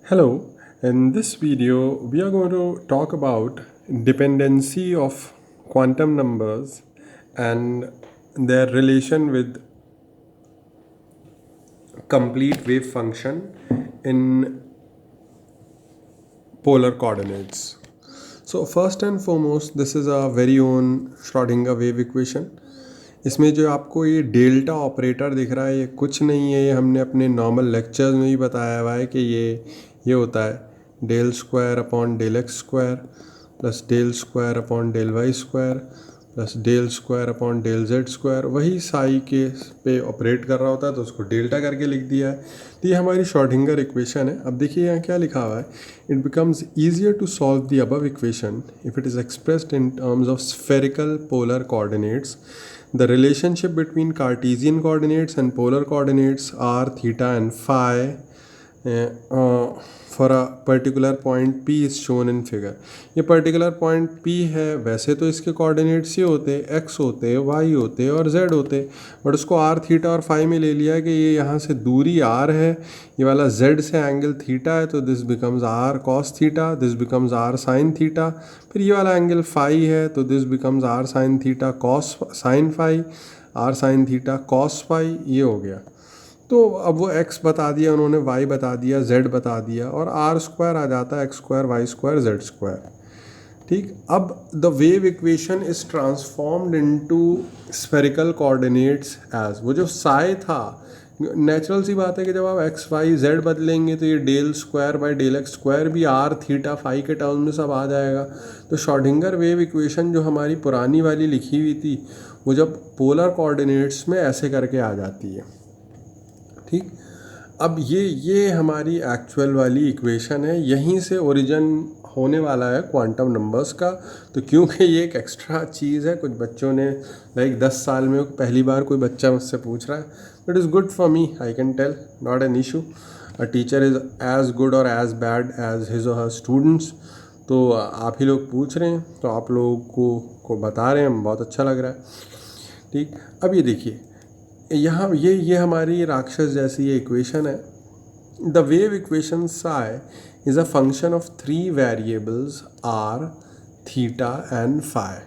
Hello, in this video we are going to talk about dependency of quantum numbers and their relation with complete wave function in polar coordinates. So first and foremost this is our very own Schrödinger wave equation. इसमें जो आपको ये delta operator दिख रहा है ये कुछ नहीं है, ये हमने अपने नॉर्मल लेक्चर्स में भी बताया हुआ है कि ये होता है del square upon del x square plus del square upon del y square plus del square upon del z square. वही साई के पे ऑपरेट कर रहा होता है तो उसको डेल्टा करके लिख दिया है। तो ये हमारी श्रोडिंगर इक्वेशन है। अब देखिए यहाँ क्या लिखा हुआ है, it becomes easier to solve the above equation if it is expressed in terms of spherical polar coordinates. The relationship between Cartesian coordinates and polar coordinates are theta and phi for a particular point P is shown in figure. ये particular point P है, वैसे तो इसके coordinates ये होते x होते y होते और z होते, बट उसको r थीटा और phi में ले लिया कि ये यहाँ से दूरी r है, ये वाला z से एंगल थीटा है तो this becomes r cos theta, this becomes r sin theta, फिर ये वाला एंगल फाई है तो this becomes r sin theta cos sin phi, r sin theta cos phi, ये हो गया। तो अब वो x बता दिया उन्होंने, y बता दिया, z बता दिया और r स्क्वायर आ जाता है x square y square z square. ठीक, अब the wave equation is transformed into spherical coordinates as, वो जो साई था, नेचुरल सी बात है कि जब आप एक्स वाई जेड बदलेंगे तो ये del square by del x square भी आर थीटा फाई के टर्म में सब आ जाएगा। तो श्रोडिंगर वेव इक्वेशन जो हमारी पुरानी वाली लिखी हुई थी वो जब पोलर कोऑर्डिनेट्स में ऐसे करके आ जाती है। ठीक, अब ये हमारी एक्चुअल वाली इक्वेशन है, यहीं से ओरिजिन होने वाला है क्वांटम नंबर्स का। तो क्योंकि ये एक एक्स्ट्रा चीज़ है, कुछ बच्चों ने लाइक 10 साल में पहली बार कोई बच्चा मुझसे पूछ रहा है, it is good for me, I can tell, not an issue. A teacher is as good or as bad as his or her students. तो आप ही लोग पूछ रहे हैं तो आप लोगों को बता रहे हैं, बहुत अच्छा लग रहा है। ठीक, अब ये देखिए यहाँ ये हमारी राक्षस जैसी ये इक्वेशन है। The wave equation psi is a function of 3 variables r theta and phi.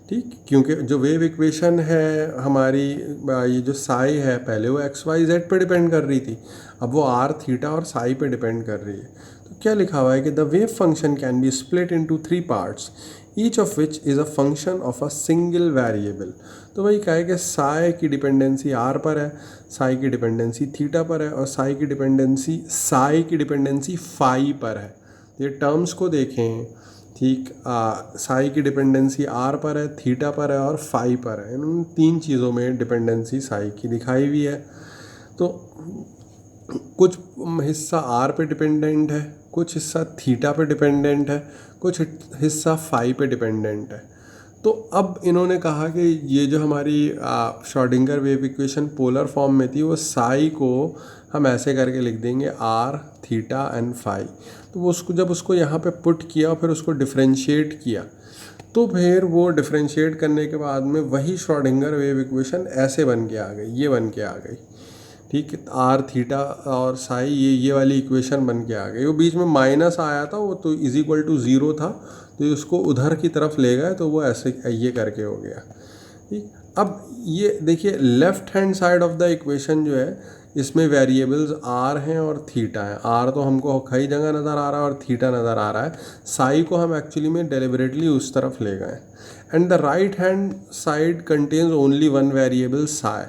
ठीक, क्योंकि जो वेव इक्वेशन है हमारी, ये जो साई है पहले वो एक्स वाई जेड पे डिपेंड कर रही थी, अब वो आर थीटा और साई पे डिपेंड कर रही है। तो क्या लिखा हुआ है कि the wave function can be split into 3 parts each of which is a function of a single variable. तो वही कहा है कि साई की डिपेंडेंसी आर पर है, साई की डिपेंडेंसी थीटा पर है और साई की डिपेंडेंसी फाई पर है। ये टर्म्स को देखें, ठीक, साई की डिपेंडेंसी आर पर है, थीटा पर है और फाई पर है। इन 3 चीज़ों में डिपेंडेंसी साई की दिखाई हुई है। तो कुछ हिस्सा आर पे डिपेंडेंट है, कुछ हिस्सा थीटा पे डिपेंडेंट है, कुछ हिस्सा फाई पे डिपेंडेंट है। तो अब इन्होंने कहा कि ये जो हमारी Schrodinger wave equation polar form में थी वो साई को हम ऐसे करके लिख देंगे आर थीटा एंड फाई। तो वो उसको जब उसको यहाँ पे पुट किया और फिर उसको डिफ्रेंशिएट किया तो फिर वो डिफ्रेंशिएट करने के बाद में वही श्रोडिंगर वेव इक्वेशन ऐसे बन के आ गई, ये बन के आ गई। ठीक, आर थीटा और साई ये वाली इक्वेशन बन के आ गई। वो बीच में माइनस आया था वो तो इज इक्वल टू 0 था तो उसको उधर की तरफ ले गए तो वो ऐसे ये करके हो गया। ठीक, अब ये देखिए left hand side of the equation जो है इसमें वेरिएबल्स आर हैं और थीटा है। आर तो हमको कई जगह नज़र आ रहा है और थीटा नज़र आ रहा है। साई को हम एक्चुअली में डेलिबरेटली उस तरफ ले गए and the right hand side contains only one variable Sai.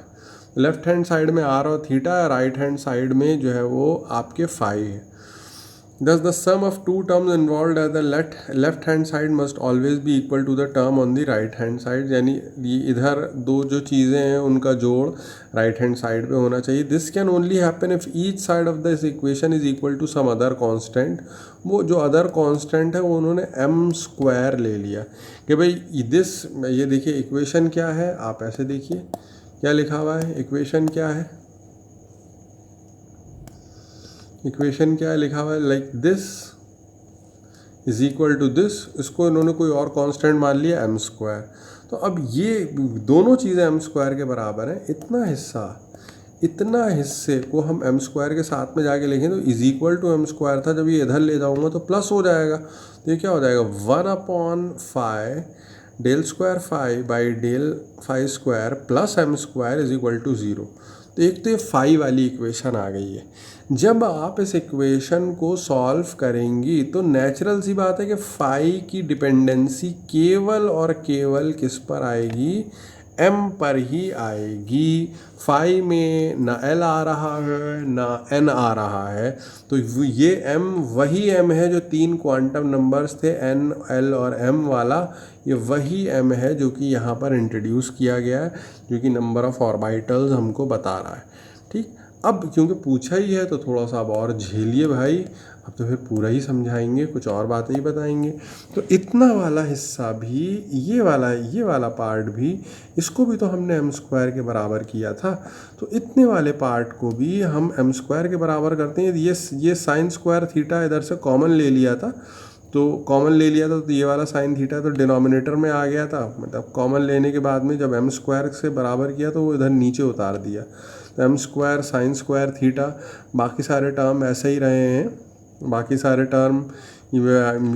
Left hand side में आर और थीटा है, राइट हैंड साइड में जो है वो आपके फाई है। Thus the sum of two terms involved at the left hand side must always be equal to the term on the right hand side। यानी इधर दो जो चीज़ें हैं उनका जोड़ राइट हैंड साइड पे होना चाहिए। This can only happen if each side of this equation is equal to some other constant. वो जो अदर कांस्टेंट है वो उन्होंने m स्क्वायर ले लिया कि भाई दिस, ये देखिए इक्वेशन क्या है, आप ऐसे देखिए क्या लिखा हुआ है, इक्वेशन क्या है, इक्वेशन क्या है लिखा हुआ है, like this is equal to this. इसको इन्होंने कोई और कांस्टेंट मान लिया एम स्क्वायर। तो अब ये दोनों चीज़ें एम स्क्वायर के बराबर हैं। इतना हिस्से को हम एम स्क्वायर के साथ में जाके लिखें तो is equal to m square था, जब ये इधर ले जाऊंगा तो प्लस हो जाएगा, तो ये क्या हो जाएगा 1/5 del square phi by del phi square plus m square is equal to 0। तो एक तो ये फाई वाली इक्वेशन आ गई है। जब आप इस इक्वेशन को सॉल्व करेंगी तो नेचुरल सी बात है कि फाई की डिपेंडेंसी केवल और केवल किस पर आएगी, m पर ही आएगी। फाई में ना l आ रहा है ना n आ रहा है, तो ये m वही m है जो 3 क्वांटम नंबर्स थे n, l और m वाला, ये वही m है जो कि यहाँ पर इंट्रोड्यूस किया गया है, जो कि नंबर ऑफ ऑर्बिटल्स हमको बता रहा है। ठीक, अब क्योंकि पूछा ही है तो थोड़ा सा अब और झेलिए भाई, अब तो फिर पूरा ही समझाएंगे, कुछ और बातें ही बताएंगे। तो इतना वाला हिस्सा भी, ये वाला पार्ट भी, इसको भी तो हमने एम स्क्वायर के बराबर किया था, तो इतने वाले पार्ट को भी हम एम स्क्वायर के बराबर करते हैं। ये साइन स्क्वायर थीटा इधर से कॉमन ले लिया था, तो ये वाला साइन थीटा तो डिनोमिनेटर में आ गया था, मतलब कॉमन लेने के बाद में जब एम स्क्वायर से बराबर किया तो वो इधर नीचे उतार दिया, तो m square sine square theta, बाकी सारे टर्म ऐसे ही रहे हैं, बाकी सारे टर्म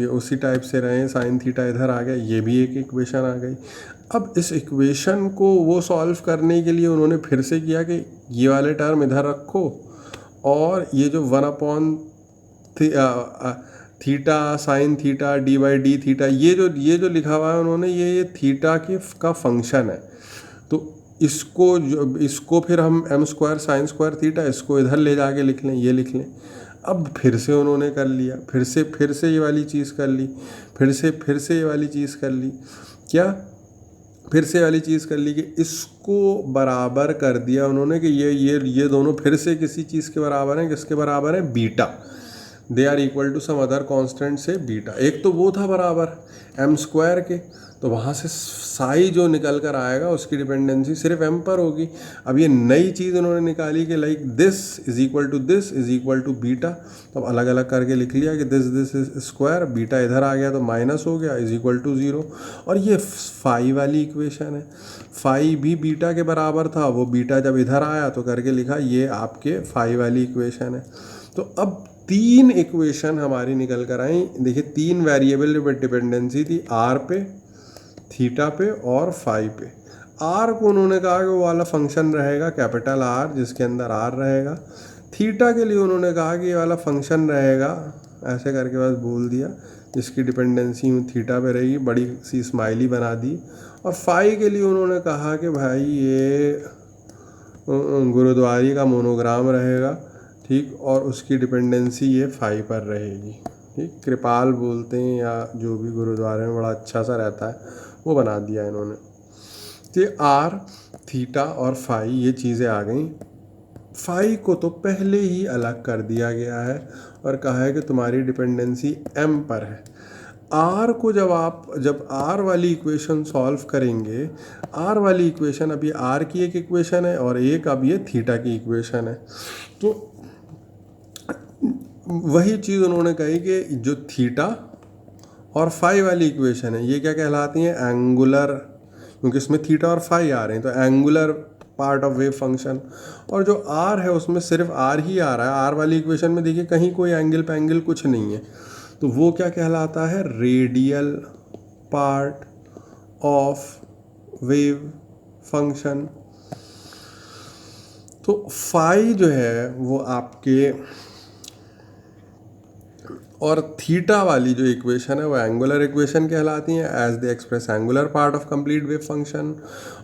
उसी टाइप से रहे, साइन थीटा इधर आ गया, ये भी एक इक्वेशन आ गई। अब इस इक्वेशन को वो सॉल्व करने के लिए उन्होंने फिर से किया कि ये वाले टर्म इधर रखो और ये जो 1/, theta sine theta D by D theta, ये जो लिखा हुआ है उन्होंने, ये थीटा का फंक्शन है, तो इसको फिर हम m square sine square theta, इसको इधर ले जाके लिख लें, ये लिख लें। अब फिर से उन्होंने कर लिया, फिर से ये वाली चीज़ कर ली, फिर से ये वाली चीज़ कर ली, क्या फिर से वाली चीज़ कर ली कि इसको बराबर कर दिया उन्होंने कि ये दोनों फिर से किसी चीज़ के बराबर हैं, किसके बराबर हैं, beta, they are equal to some other constant से बीटा। एक तो वो था बराबर एम स्क्वायर के, तो वहाँ से साई जो निकल कर आएगा उसकी डिपेंडेंसी सिर्फ m पर होगी। अब ये नई चीज़ उन्होंने निकाली कि like this is equal to this is equal to beta, तो अब अलग अलग करके लिख लिया कि दिस स्क्वायर, बीटा इधर आ गया तो माइनस हो गया, इज इक्वल टू 0। और ये फाई वाली इक्वेशन है, फाई भी बीटा के बराबर था, वो बीटा जब इधर आया तो करके लिखा, ये आपके फाई वाली इक्वेशन है। तो अब 3 इक्वेशन हमारी निकल कर आई। देखिए 3 वेरिएबल डिपेंडेंसी थी, आर पे, थीटा पे और फाई पे। आर को उन्होंने कहा कि वो वाला फंक्शन रहेगा कैपिटल आर, जिसके अंदर आर रहेगा। थीटा के लिए उन्होंने कहा कि ये वाला फंक्शन रहेगा, ऐसे करके बस बोल दिया, जिसकी डिपेंडेंसी थीटा पे रहेगी, बड़ी सी स्माइली बना दी। और फाई के लिए उन्होंने कहा कि भाई ये गुरुद्वारे का मोनोग्राम रहेगा, ठीक, और उसकी डिपेंडेंसी ये फाई पर रहेगी, ठीक, कृपाल बोलते हैं या जो भी गुरुद्वारे में बड़ा अच्छा सा रहता है वो बना दिया इन्होंने। तो आर, थीटा और फाई ये चीज़ें आ गई। फाई को तो पहले ही अलग कर दिया गया है और कहा है कि तुम्हारी डिपेंडेंसी m पर है। आर को जब आर वाली इक्वेशन सॉल्व करेंगे, आर वाली इक्वेशन अभी आर की एक इक्वेशन है और एक अब ये थीटा की इक्वेशन है, तो वही चीज़ उन्होंने कही कि जो थीटा और फाई वाली इक्वेशन है ये क्या कहलाती हैं, एंगुलर, क्योंकि इसमें थीटा और फाई आ रहे हैं, तो angular part of wave function. और जो आर है उसमें सिर्फ आर ही आ रहा है, आर वाली इक्वेशन में देखिए कहीं कोई एंगल पैंगल कुछ नहीं है, तो वो क्या कहलाता है, radial part of wave function. तो फाई जो है वो आपके, और थीटा वाली जो इक्वेशन है वो एंगुलर इक्वेशन कहलाती हैं, as they express angular part of complete wave function.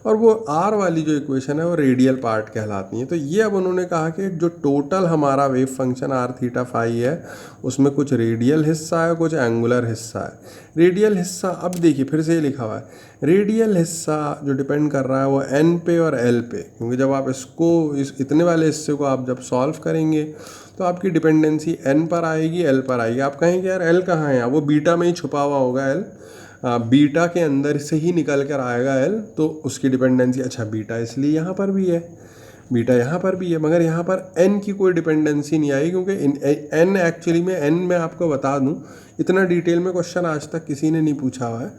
और वो आर वाली जो इक्वेशन है वो रेडियल पार्ट कहलाती हैं। तो ये अब उन्होंने कहा कि जो टोटल हमारा wave function r theta phi है उसमें कुछ रेडियल हिस्सा है, कुछ एंगुलर हिस्सा है। रेडियल हिस्सा, अब देखिए फिर से ये लिखा हुआ है, रेडियल हिस्सा जो डिपेंड कर रहा है वो एन पे और एल पे, क्योंकि जब आप इतने वाले हिस्से को आप जब सॉल्व करेंगे तो आपकी डिपेंडेंसी n पर आएगी, l पर आएगी। आप कहेंगे यार l कहाँ है, वो बीटा में ही छुपा हुआ होगा l, बीटा के अंदर से ही निकल कर आएगा l, तो उसकी डिपेंडेंसी, अच्छा बीटा इसलिए यहाँ पर भी है, बीटा यहाँ पर भी है, मगर यहाँ पर n की कोई डिपेंडेंसी नहीं आई, क्योंकि n एक्चुअली में, n मैं आपको बता दूँ, इतना डिटेल में क्वेश्चन आज तक किसी ने नहीं पूछा हुआ है।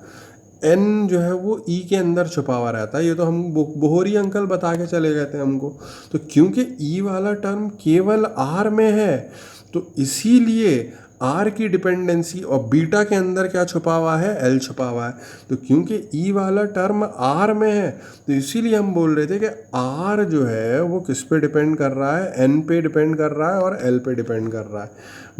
एन जो है वो ई के अंदर छुपा हुआ रहता है। ये तो हम बोहरी अंकल बता के चले गए थे हमको। तो क्योंकि ई वाला टर्म केवल आर में है तो इसीलिए आर की डिपेंडेंसी, और बीटा के अंदर क्या छुपा हुआ है, एल छुपा हुआ है। तो क्योंकि ई वाला टर्म आर में है तो इसीलिए हम बोल रहे थे कि आर जो है वो किस पे डिपेंड कर रहा है, एन पे डिपेंड कर रहा है और एल पे डिपेंड कर रहा है।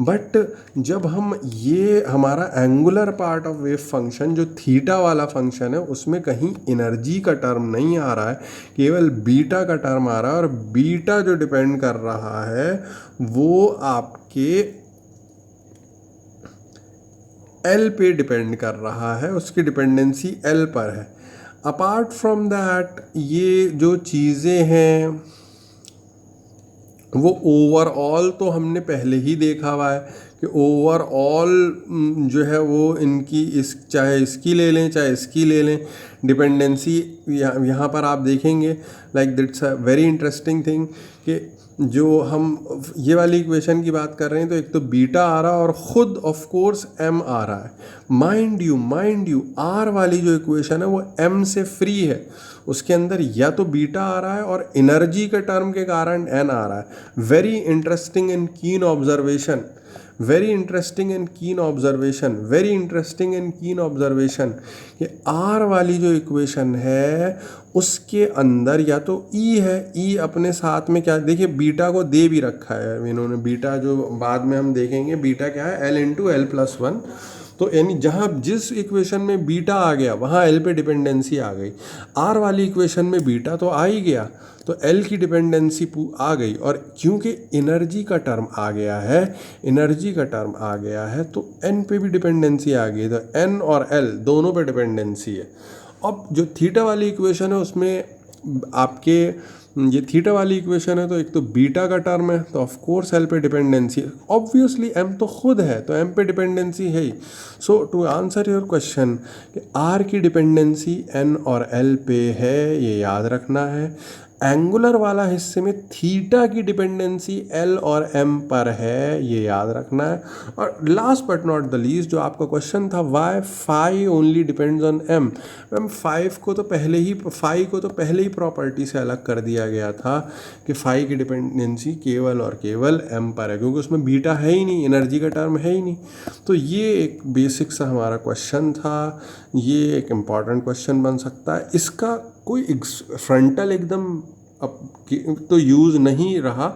बट जब हम ये हमारा angular part of wave function जो थीटा वाला फंक्शन है उसमें कहीं एनर्जी का टर्म नहीं आ रहा है, केवल बीटा का टर्म आ रहा है, और बीटा जो डिपेंड कर रहा है वो आपके एल पे डिपेंड कर रहा है, उसकी डिपेंडेंसी एल पर है। अपार्ट फ्रॉम दैट ये जो चीज़ें हैं वो ओवरऑल तो हमने पहले ही देखा हुआ है कि ओवरऑल जो है वो इनकी चाहे इसकी ले लें चाहे इसकी ले लें, डिपेंडेंसी यहाँ पर आप देखेंगे like that's a very interesting thing कि जो हम ये वाली इक्वेशन की बात कर रहे हैं तो एक तो बीटा आ रहा है और ख़ुद ऑफ कोर्स एम आ रहा है। माइंड यू आर वाली जो इक्वेशन है वो एम से फ्री है, उसके अंदर या तो बीटा आ रहा है और एनर्जी के टर्म के कारण एन आ रहा है। वेरी इंटरेस्टिंग एंड कीन ऑब्जर्वेशन, वेरी इंटरेस्टिंग एंड कीन ऑब्जर्वेशन, वेरी इंटरेस्टिंग एंड कीन ऑब्जर्वेशन कि आर वाली जो इक्वेशन है उसके अंदर या तो ई है, ई अपने साथ में क्या, देखिए बीटा को दे भी रखा है इन्होंने, बीटा जो बाद में हम देखेंगे बीटा क्या है, L into L plus one. तो यानी जहाँ जिस इक्वेशन में बीटा आ गया वहाँ एल पे डिपेंडेंसी आ गई। आर वाली इक्वेशन में बीटा तो आ ही गया तो एल की डिपेंडेंसी आ गई, और क्योंकि एनर्जी का टर्म आ गया है, एनर्जी का टर्म आ गया है तो एन पे भी डिपेंडेंसी आ गई, तो एन और एल दोनों पे डिपेंडेंसी है। अब जो थीटा वाली इक्वेशन है उसमें आपके ये थीटा वाली इक्वेशन है तो एक तो बीटा का टर्म है तो ऑफ कोर्स एल पे डिपेंडेंसी, ऑब्वियसली एम तो खुद है तो एम पे डिपेंडेंसी है ही। सो टू आंसर योर क्वेश्चन कि आर की डिपेंडेंसी एन और एल पे है, ये याद रखना है। एंगुलर वाला हिस्से में थीटा की डिपेंडेंसी एल और एम पर है, ये याद रखना है। और last but not the least जो आपका क्वेश्चन था, y phi only depends on m. Ma'am phi को तो पहले ही प्रॉपर्टी से अलग कर दिया गया था कि फाई की डिपेंडेंसी केवल और केवल एम पर है, क्योंकि उसमें बीटा है ही नहीं, एनर्जी का टर्म है ही नहीं। तो ये एक बेसिक सा हमारा क्वेश्चन था, ये एक इम्पॉर्टेंट क्वेश्चन बन सकता है। इसका कोई फ्रंटल एकदम अब तो यूज़ नहीं रहा,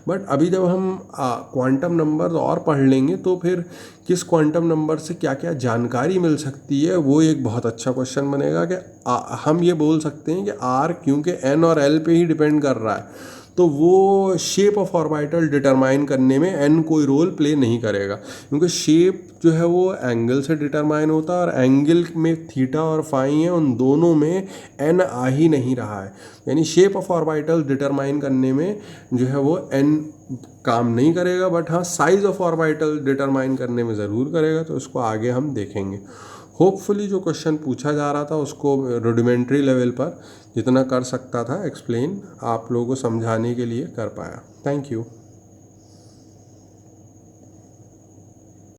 बट अभी जब हम क्वांटम नंबर और पढ़ लेंगे तो फिर किस क्वांटम नंबर से क्या क्या जानकारी मिल सकती है वो एक बहुत अच्छा क्वेश्चन बनेगा कि हम ये बोल सकते हैं कि आर क्योंकि एन और एल पे ही डिपेंड कर रहा है तो वो शेप ऑफ ऑर्बिटल डिटरमाइन करने में एन कोई रोल प्ले नहीं करेगा, क्योंकि शेप जो है वो एंगल से डिटरमाइन होता है और एंगल में थीटा और फाई है, उन दोनों में एन आ ही नहीं रहा है। यानी शेप ऑफ ऑर्बिटल डिटरमाइन करने में जो है वो एन काम नहीं करेगा, बट हाँ साइज ऑफ ऑर्बिटल डिटरमाइन करने में ज़रूर करेगा। तो उसको आगे हम देखेंगे। होपफुली जो क्वेश्चन पूछा जा रहा था उसको रुडिमेंट्री लेवल पर जितना कर सकता था एक्सप्लेन आप लोगों को समझाने के लिए कर पाया। Thank you.